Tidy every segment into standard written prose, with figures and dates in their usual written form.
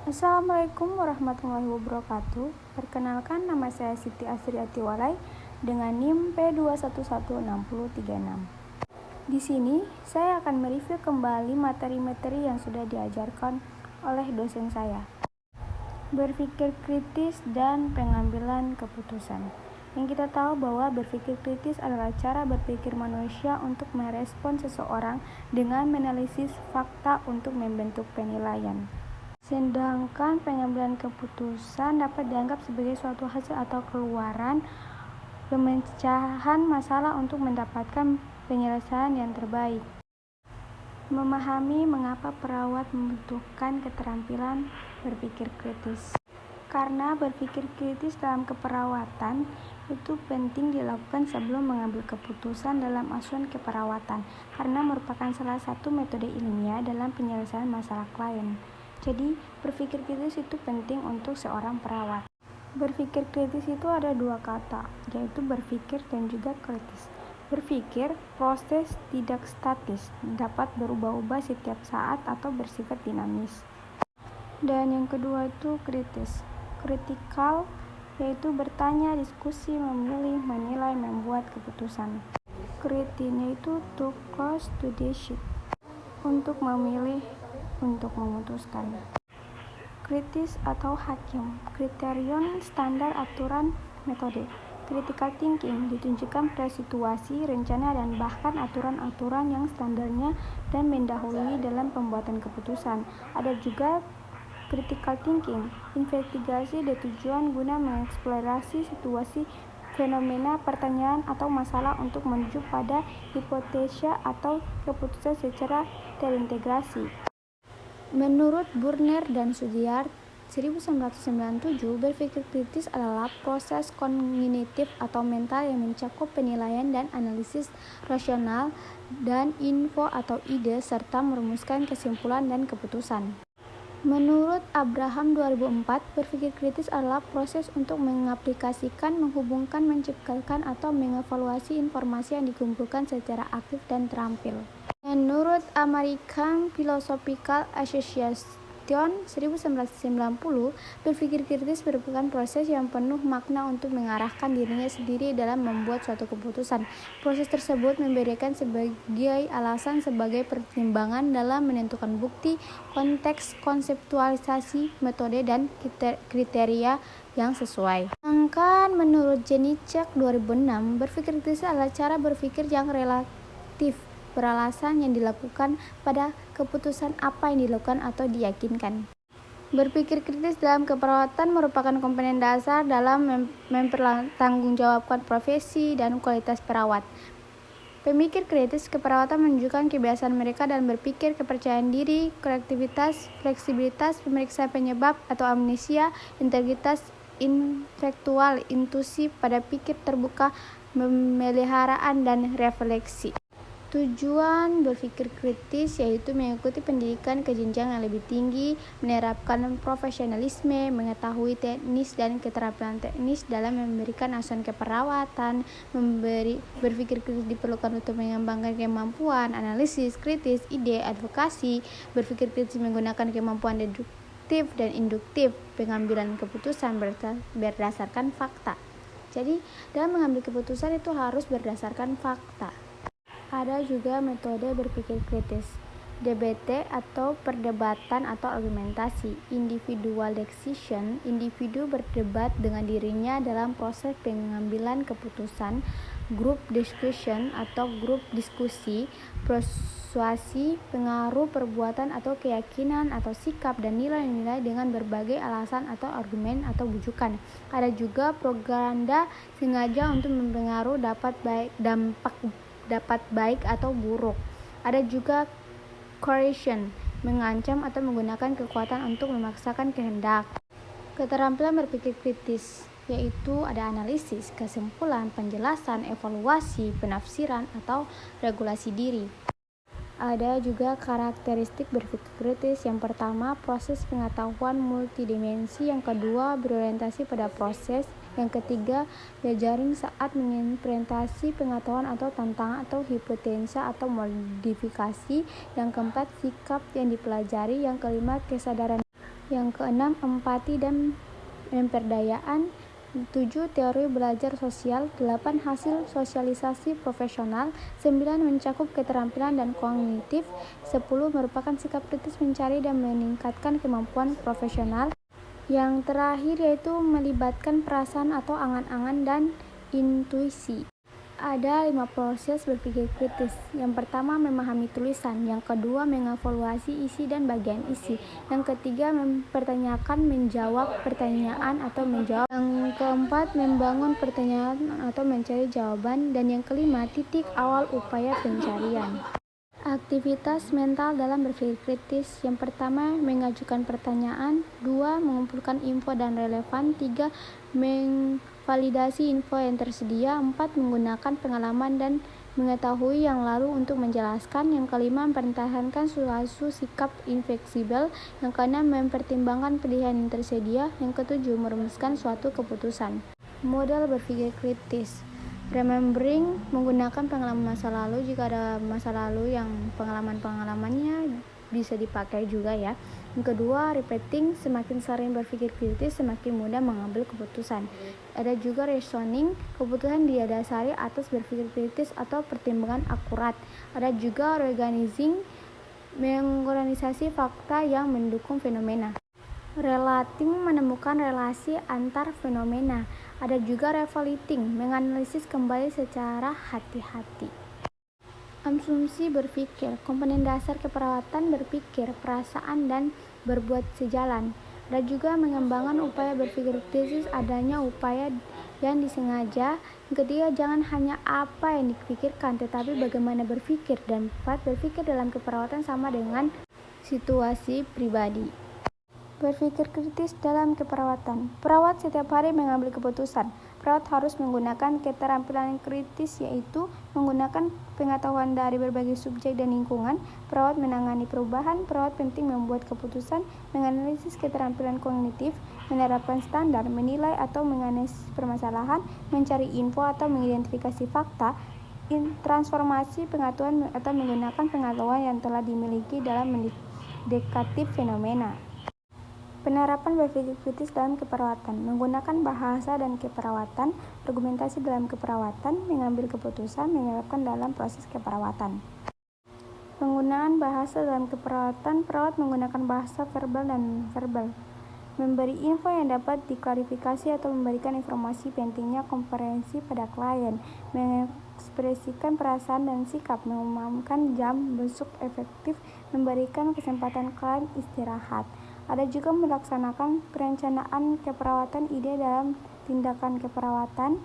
Assalamualaikum warahmatullahi wabarakatuh. Perkenalkan, nama saya Siti Asriati Walai dengan NIM P2116036. Di sini saya akan mereview kembali materi-materi yang sudah diajarkan oleh dosen saya. Berpikir kritis dan pengambilan keputusan. Yang kita tahu bahwa berpikir kritis adalah cara berpikir manusia untuk merespon seseorang dengan menganalisis fakta untuk membentuk penilaian. Sedangkan pengambilan keputusan dapat dianggap sebagai suatu hasil atau keluaran pemecahan masalah untuk mendapatkan penyelesaian yang terbaik. Memahami mengapa perawat membutuhkan keterampilan berpikir kritis. Karena berpikir kritis dalam keperawatan itu penting dilakukan sebelum mengambil keputusan dalam asuhan keperawatan, karena merupakan salah satu metode ilmiah dalam penyelesaian masalah klien. Jadi, berpikir kritis itu penting untuk seorang perawat. Berpikir kritis itu ada dua kata, yaitu berpikir dan juga kritis. Berpikir, proses tidak statis, dapat berubah-ubah setiap saat atau bersifat dinamis. Dan yang kedua itu kritis. Critical, yaitu bertanya, diskusi, memilih, menilai, membuat keputusan. Kritin yaitu to close to decide, untuk memilih, untuk memutuskan. Kritis atau hakim, kriterion, standar, aturan, metode. Critical thinking ditunjukkan pada situasi, rencana, dan bahkan aturan-aturan yang standarnya dan mendahului dalam pembuatan keputusan. Ada juga critical thinking, investigasi tujuan guna mengeksplorasi situasi, fenomena, pertanyaan, atau masalah untuk menuju pada hipotesa atau keputusan secara terintegrasi. Menurut Burner dan Sugiart 1997, berpikir kritis adalah proses kognitif atau mental yang mencakup penilaian dan analisis rasional dan info atau ide serta merumuskan kesimpulan dan keputusan. Menurut Abraham 2004, berpikir kritis adalah proses untuk mengaplikasikan, menghubungkan, menciptakan, atau mengevaluasi informasi yang dikumpulkan secara aktif dan terampil. Menurut American Philosophical Association 1990, berpikir kritis merupakan proses yang penuh makna untuk mengarahkan dirinya sendiri dalam membuat suatu keputusan. Proses tersebut memberikan sebagai alasan sebagai pertimbangan dalam menentukan bukti, konteks, konseptualisasi, metode, dan kriteria yang sesuai. Sedangkan menurut Janicek 2006, berpikir kritis adalah cara berpikir yang relatif beralasan yang dilakukan pada keputusan apa yang dilakukan atau diyakinkan. Berpikir kritis dalam keperawatan merupakan komponen dasar dalam mempertanggungjawabkan profesi dan kualitas perawat. Pemikir kritis keperawatan menunjukkan kebiasaan mereka dalam berpikir, kepercayaan diri, kreativitas, fleksibilitas, pemeriksaan penyebab atau amnesia, integritas intelektual, intuisi, pada pikir terbuka, pemeliharaan, dan refleksi. Tujuan berpikir kritis yaitu mengikuti pendidikan ke jenjang yang lebih tinggi, menerapkan profesionalisme, mengetahui teknis dan keterampilan teknis dalam memberikan asuhan keperawatan. Berpikir kritis diperlukan untuk mengembangkan kemampuan analisis kritis, ide, advokasi. Berpikir kritis menggunakan kemampuan deduktif dan induktif, pengambilan keputusan berdasarkan fakta. Jadi, dalam mengambil keputusan itu harus berdasarkan fakta. Ada juga metode berpikir kritis, DBT atau perdebatan atau argumentasi, individual decision. Individu berdebat dengan dirinya dalam proses pengambilan keputusan, group discussion atau grup diskusi, persuasi, pengaruh, perbuatan atau keyakinan atau sikap dan nilai-nilai dengan berbagai alasan atau argumen atau bujukan. Ada juga propaganda sengaja untuk mempengaruhi dapat baik atau buruk. Ada juga coercion, mengancam atau menggunakan kekuatan untuk memaksakan kehendak. Keterampilan berpikir kritis yaitu ada analisis, kesimpulan, penjelasan, evaluasi, penafsiran, atau regulasi diri. Ada juga karakteristik berpikir kritis. Yang pertama, proses pengetahuan multidimensi. Yang kedua, berorientasi pada proses. Yang ketiga, jejaring saat mengimplementasi pengetahuan atau tantangan atau hipotesa atau modifikasi. Yang keempat, sikap yang dipelajari. Yang kelima, kesadaran Yang keenam, empati dan pemberdayaan. 7. Teori belajar sosial. 8. Hasil sosialisasi profesional. 9. Mencakup keterampilan dan kognitif. 10. Merupakan sikap kritis mencari dan meningkatkan kemampuan profesional. Yang terakhir yaitu melibatkan perasaan atau angan-angan dan intuisi. Ada 5 proses berpikir kritis. Yang pertama, memahami tulisan. Yang kedua, mengevaluasi isi dan bagian isi. Yang ketiga, mempertanyakan, menjawab pertanyaan atau menjawab. Yang keempat, membangun pertanyaan atau mencari jawaban. Dan yang kelima, titik awal upaya pencarian. Aktivitas mental dalam berpikir kritis. Yang pertama, mengajukan pertanyaan. 2. Mengumpulkan info dan relevan. 3. Validasi info yang tersedia. 4. Menggunakan pengalaman dan mengetahui yang lalu untuk menjelaskan. Yang kelima, mempertahankan suatu sikap infleksibel. Yang keenam, mempertimbangkan pilihan yang tersedia. Yang ketujuh, merumuskan suatu keputusan. Modal berpikir kritis. Remembering, menggunakan pengalaman masa lalu. Jika ada masa lalu yang pengalamannya bisa dipakai juga ya. Yang kedua, repeating, semakin sering berpikir kritis semakin mudah mengambil keputusan. Ada juga reasoning, keputusan didasari atas berpikir kritis atau pertimbangan akurat. Ada juga organizing, mengorganisasi fakta yang mendukung fenomena. Relating, menemukan relasi antar fenomena. Ada juga revalidating, menganalisis kembali secara hati-hati. Asumsi berpikir, komponen dasar keperawatan berpikir, perasaan, dan berbuat sejalan. Ada juga mengembangkan upaya berpikir kritis, adanya upaya yang disengaja. Yang ketiga, jangan hanya apa yang dipikirkan, tetapi bagaimana berpikir. Dan 4, berpikir dalam keperawatan sama dengan situasi pribadi. Berpikir kritis dalam keperawatan. Perawat setiap hari mengambil keputusan. Perawat harus menggunakan keterampilan kritis, yaitu menggunakan pengetahuan dari berbagai subjek dan lingkungan. Perawat menangani perubahan. Perawat penting membuat keputusan, menganalisis keterampilan kognitif, menerapkan standar, menilai atau menganalisis permasalahan, mencari info atau mengidentifikasi fakta, transformasi pengetahuan atau menggunakan pengetahuan yang telah dimiliki dalam mendekati fenomena. Penerapan berpikir kritis dalam keperawatan, menggunakan bahasa dan keperawatan, argumentasi dalam keperawatan, mengambil keputusan, menerapkan dalam proses keperawatan. Penggunaan bahasa dalam keperawatan, perawat menggunakan bahasa verbal dan verbal, memberi info yang dapat diklarifikasi atau memberikan informasi pentingnya komprehensi pada klien, mengekspresikan perasaan dan sikap, mengumumkan jam besuk efektif, memberikan kesempatan klien istirahat. Ada juga melaksanakan perencanaan keperawatan, ide dalam tindakan keperawatan,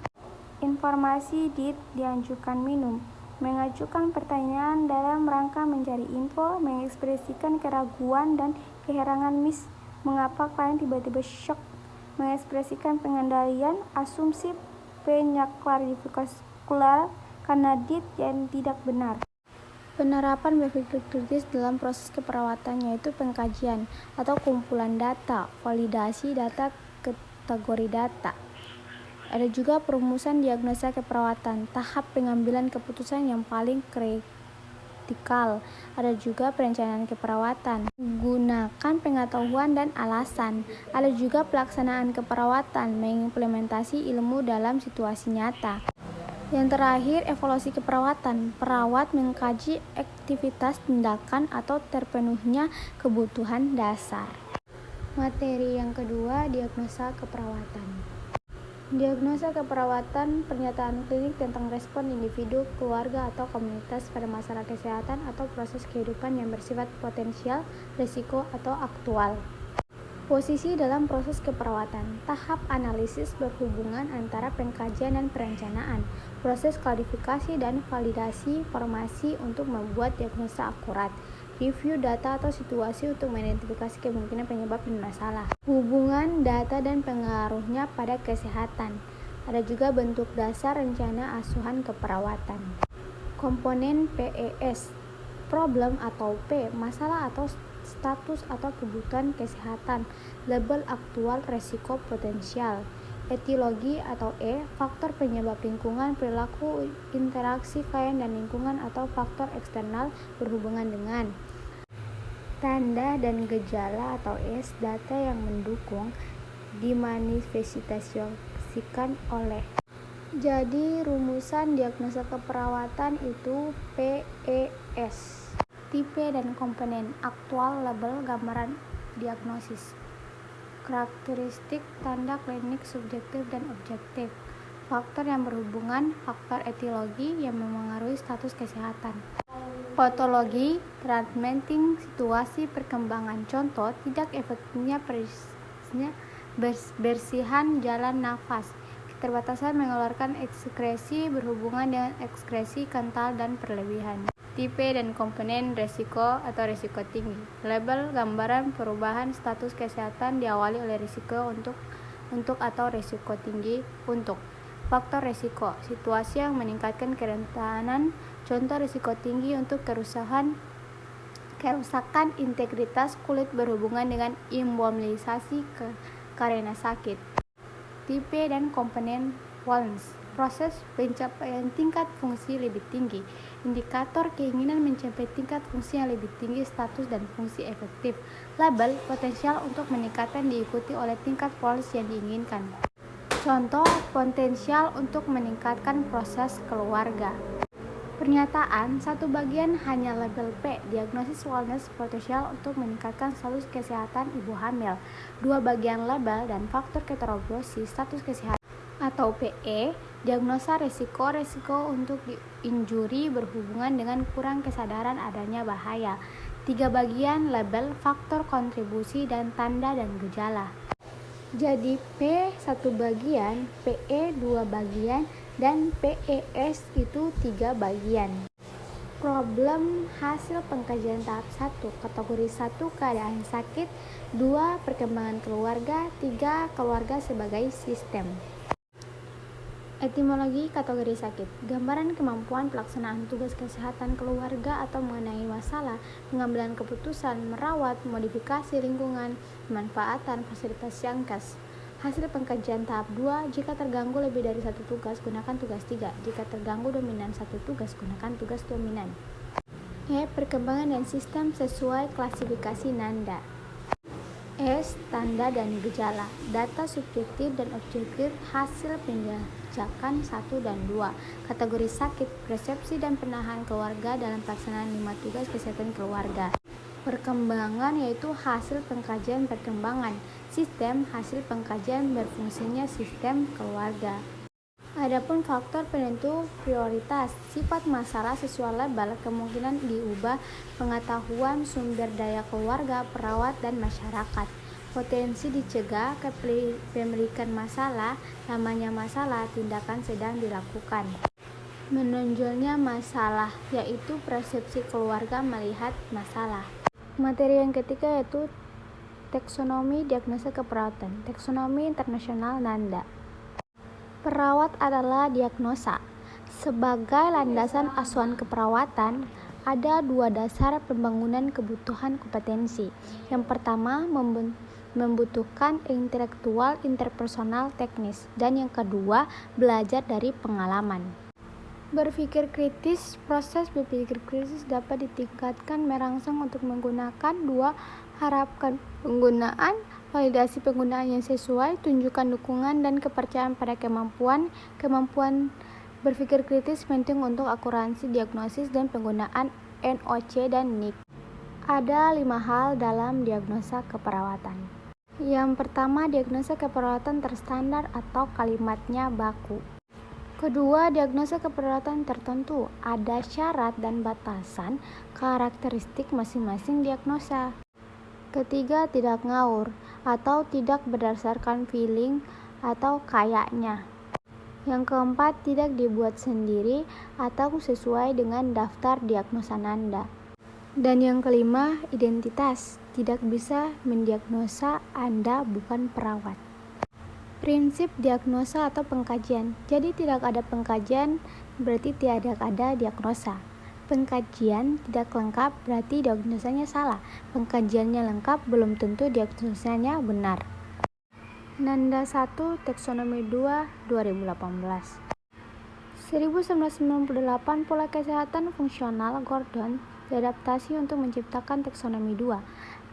informasi dianjurkan minum, mengajukan pertanyaan dalam rangka mencari info, mengekspresikan keraguan dan keherangan mengapa klien tiba-tiba shock, mengekspresikan pengendalian, asumsi penyaklarifikasi karena yang tidak benar. Penerapan berpikir kritis dalam proses keperawatan yaitu pengkajian atau kumpulan data, validasi data, kategori data. Ada juga perumusan diagnosa keperawatan, tahap pengambilan keputusan yang paling kritikal. Ada juga perencanaan keperawatan, gunakan pengetahuan dan alasan. Ada juga pelaksanaan keperawatan, mengimplementasi ilmu dalam situasi nyata. Yang terakhir, evaluasi keperawatan. Perawat mengkaji aktivitas tindakan atau terpenuhnya kebutuhan dasar. Materi yang kedua, diagnosa keperawatan. Diagnosa keperawatan, pernyataan klinik tentang respon individu, keluarga, atau komunitas pada masalah kesehatan atau proses kehidupan yang bersifat potensial, risiko, atau aktual. Posisi dalam proses keperawatan. Tahap analisis berhubungan antara pengkajian dan perencanaan, proses klarifikasi dan validasi informasi untuk membuat diagnosa akurat, review data atau situasi untuk mengidentifikasi kemungkinan penyebab dan masalah, hubungan data dan pengaruhnya pada kesehatan. Ada juga bentuk dasar rencana asuhan keperawatan. Komponen PES, problem atau P, masalah atau status atau kebutuhan kesehatan, label aktual, resiko potensial, etiologi atau E, faktor penyebab lingkungan, perilaku, interaksi klien dan lingkungan atau faktor eksternal berhubungan dengan. Tanda dan gejala atau S, data yang mendukung dimanifestasikan oleh. Jadi rumusan diagnosa keperawatan itu PES. Tipe dan komponen, aktual, label, gambaran diagnosis. Karakteristik, tanda klinik subjektif dan objektif. Faktor yang berhubungan, faktor etiologi yang memengaruhi status kesehatan. Patologi, treatmenting, situasi perkembangan. Contoh, tidak efektifnya bersihan jalan nafas. Keterbatasan mengeluarkan ekskresi berhubungan dengan ekskresi kental dan berlebihan. Tipe dan komponen resiko atau resiko tinggi. Label, gambaran perubahan status kesehatan diawali oleh risiko untuk atau resiko tinggi untuk. Faktor resiko, situasi yang meningkatkan kerentanan. Contoh risiko tinggi untuk kerusakan integritas kulit berhubungan dengan imobilisasi karena sakit. Tipe dan komponen wellness, proses pencapaian tingkat fungsi lebih tinggi. Indikator keinginan mencapai tingkat fungsi yang lebih tinggi, status dan fungsi efektif. Label, potensial untuk meningkatkan diikuti oleh tingkat wellness yang diinginkan. Contoh, potensial untuk meningkatkan proses keluarga. Pernyataan, satu bagian hanya label P, diagnosis wellness potensial untuk meningkatkan status kesehatan ibu hamil. Dua bagian label dan faktor heterogenesis status kesehatan atau PE, diagnosa resiko untuk injuri berhubungan dengan kurang kesadaran adanya bahaya. Tiga bagian label, faktor kontribusi dan tanda dan gejala. Jadi P satu bagian, PE dua bagian, dan PES itu 3 bagian. Problem hasil pengkajian tahap 1, kategori 1 keadaan sakit, 2 perkembangan keluarga, 3 keluarga sebagai sistem. Etimologi kategori sakit, gambaran kemampuan pelaksanaan tugas kesehatan keluarga atau mengenai masalah, pengambilan keputusan, merawat, modifikasi lingkungan, pemanfaatan fasilitas yang khas. Hasil pengkajian tahap 2, jika terganggu lebih dari satu tugas, gunakan tugas 3. Jika terganggu dominan satu tugas, gunakan tugas dominan. Perkembangan dan sistem sesuai klasifikasi Nanda. S. Tanda dan gejala, data subjektif dan objektif hasil penjajakan 1 dan 2. Kategori sakit, persepsi dan penahan keluarga dalam pelaksanaan 5 tugas kesehatan keluarga. Perkembangan yaitu hasil pengkajian perkembangan. Sistem, hasil pengkajian berfungsinya sistem keluarga. Adapun faktor penentu prioritas, sifat masalah sesuai label, kemungkinan diubah, pengetahuan sumber daya keluarga, perawat, dan masyarakat. Potensi dicegah, kepemilikan masalah, lamanya masalah, tindakan sedang dilakukan. Menonjolnya masalah, yaitu persepsi keluarga melihat masalah. Materi yang ketiga yaitu taksonomi diagnosa keperawatan, taksonomi internasional Nanda. Perawat adalah diagnosa. Sebagai landasan asuhan keperawatan, ada 2 dasar pembangunan kebutuhan kompetensi. Yang pertama, membutuhkan intelektual, interpersonal, teknis. Dan yang kedua, belajar dari pengalaman. Berpikir kritis, proses berpikir kritis dapat ditingkatkan merangsang untuk menggunakan 2. Harapkan penggunaan, validasi penggunaan yang sesuai, tunjukkan dukungan dan kepercayaan pada kemampuan berpikir kritis penting untuk akurasi diagnosis dan penggunaan NOC dan NIC. Ada 5 hal dalam diagnosa keperawatan. Yang pertama, diagnosa keperawatan terstandar atau kalimatnya baku. Kedua, diagnosa keperawatan tertentu, ada syarat dan batasan karakteristik masing-masing diagnosa. Ketiga, tidak ngawur atau tidak berdasarkan feeling atau kayaknya. Yang keempat, tidak dibuat sendiri atau sesuai dengan daftar diagnosa Nanda. Dan yang kelima, identitas, tidak bisa mendiagnosa Anda bukan perawat. Prinsip diagnosa atau pengkajian. Jadi tidak ada pengkajian berarti tidak ada diagnosa. Pengkajian tidak lengkap berarti diagnosanya salah. Pengkajiannya lengkap belum tentu diagnosanya benar. Nanda 1, Taksonomi 2, 2018. 1998 Pola Kesehatan Fungsional Gordon, beradaptasi untuk menciptakan taksonomi 2.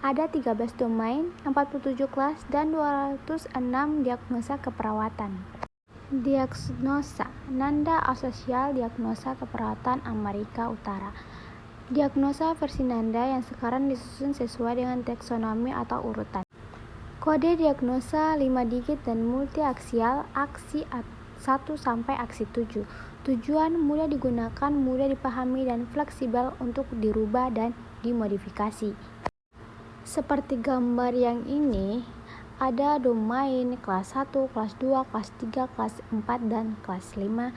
Ada 13 domain, 47 kelas, dan 206 diagnosa keperawatan. Diagnosa Nanda Asosial Diagnosa Keperawatan Amerika Utara. Diagnosa versi Nanda yang sekarang disusun sesuai dengan taksonomi atau urutan. Kode diagnosa 5 digit dan multiaksial, aksi 1 sampai aksi 7. Tujuan mudah digunakan, mudah dipahami, dan fleksibel untuk dirubah dan dimodifikasi. Seperti gambar yang ini, ada domain kelas 1, kelas 2, kelas 3, kelas 4, dan kelas 5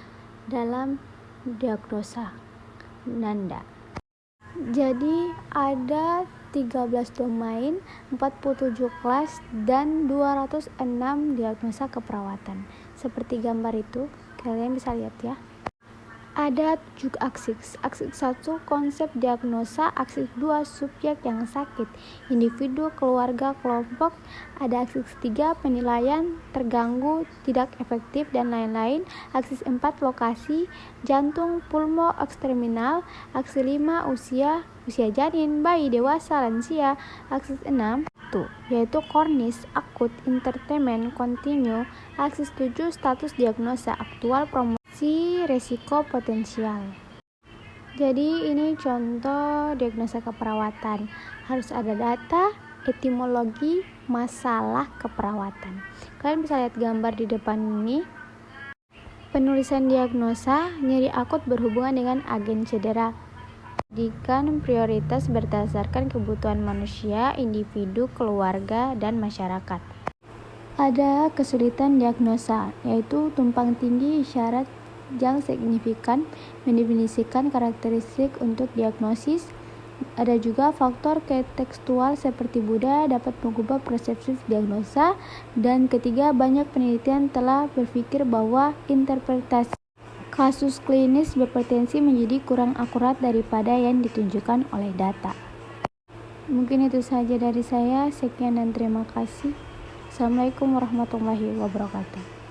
dalam diagnosa Nanda. Jadi ada 13 domain, 47 kelas, dan 206 diagnosa keperawatan. Seperti gambar itu, kalian bisa lihat ya. Ada 7 aksis. Aksis 1 konsep diagnosa, aksis 2 subjek yang sakit, individu, keluarga, kelompok. Ada aksis 3 penilaian, terganggu, tidak efektif, dan lain-lain. Aksis 4 lokasi, jantung, pulmo, eksterminal. Aksis 5 usia janin, bayi, dewasa, lansia. Aksis 6 yaitu kronis, akut, entertainment, kontinu. Aksis 7 status diagnosa, aktual, promosi, resiko, potensial. Jadi ini contoh diagnosa keperawatan. Harus ada data, etimologi, masalah keperawatan. Kalian bisa lihat gambar di depan ini. Penulisan diagnosa, nyeri akut berhubungan dengan agen cedera. Jadikan prioritas berdasarkan kebutuhan manusia, individu, keluarga, dan masyarakat. Ada kesulitan diagnosa, yaitu tumpang tindih isyarat yang signifikan, mendefinisikan karakteristik untuk diagnosis. Ada juga faktor kontekstual seperti budaya dapat mengubah persepsi diagnosa. Dan ketiga, banyak penelitian telah berpikir bahwa interpretasi kasus klinis berpotensi menjadi kurang akurat daripada yang ditunjukkan oleh data. Mungkin itu saja dari saya. Sekian dan terima kasih. Assalamualaikum warahmatullahi wabarakatuh.